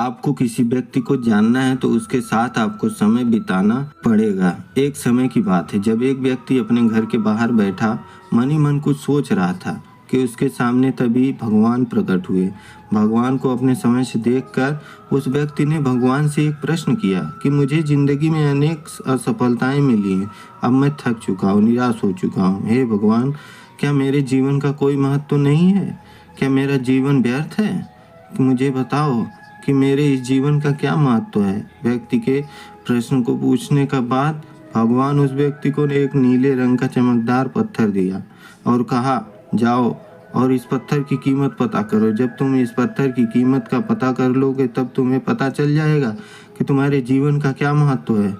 आपको किसी व्यक्ति को जानना है तो उसके साथ आपको समय बिताना पड़ेगा। एक समय की बात है जब एक व्यक्ति अपने घर के बाहर बैठा मन ही मन कुछ सोच रहा था कि उसके सामने तभी भगवान प्रकट हुए। भगवान को अपने समय से देखकर उस व्यक्ति ने भगवान से एक प्रश्न किया कि मुझे जिंदगी में अनेक असफलताएं मिली हैं, अब मैं थक चुका हूँ, निराश हो चुका हूँ। हे भगवान, क्या मेरे जीवन का कोई महत्व तो नहीं है? क्या मेरा जीवन व्यर्थ है? मुझे बताओ कि मेरे इस जीवन का क्या महत्व है। व्यक्ति के प्रश्न को पूछने का बाद भगवान उस व्यक्ति को एक नीले रंग का चमकदार पत्थर दिया और कहा, जाओ और इस पत्थर की कीमत पता करो। जब तुम इस पत्थर की कीमत का पता कर लोगे तब तुम्हें पता चल जाएगा कि तुम्हारे जीवन का क्या महत्व है।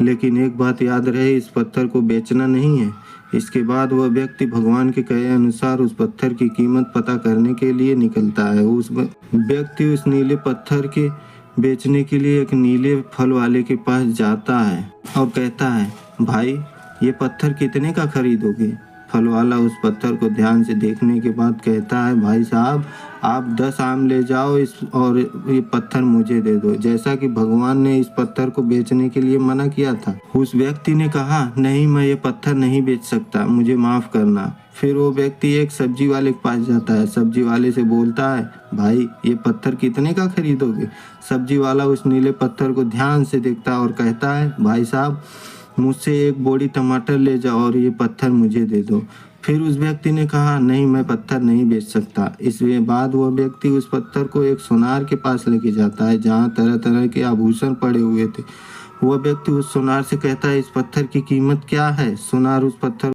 लेकिन एक बात याद रहे, इस पत्थर को बेचना नहीं है। इसके बाद वह व्यक्ति भगवान के कहे अनुसार उस पत्थर की कीमत पता करने के लिए निकलता है। उस व्यक्ति उस नीले पत्थर के बेचने के लिए एक नीले फल वाले के पास जाता है और कहता है, भाई ये पत्थर कितने का खरीदोगे? फल वाला उस पत्थर को ध्यान से देखने के बाद कहता है, भाई साहब आप 10 आम ले जाओ और ये पत्थर मुझे दे दो, जैसा कि भगवान ने इस पत्थर को बेचने के लिए मना किया था। उस व्यक्ति ने कहा, नहीं, मैं ये पत्थर नहीं बेच सकता, मुझे माफ़ करना। फिर वो व्यक्ति एक सब्जी वाले के पास जाता है। सब्जी वाले से बोलता है, भाई ये पत्थर कितने का खरीदोगे? सब्जी वाला उस नीले पत्थर को ध्यान से देखता है और कहता है, भाई साहब मुझसे एक बोरी टमाटर ले जाओ और ये पत्थर मुझे दे दो। फिर उस व्यक्ति ने कहा, नहीं, मैं पत्थर नहीं बेच सकता। इसके बाद वह व्यक्ति उस पत्थर को एक सुनार के पास लेके जाता है जहाँ तरह तरह के आभूषण पड़े हुए थे। वह व्यक्ति उस सुनार से कहता है, इस पत्थर की कीमत क्या है? सुनार उस पत्थर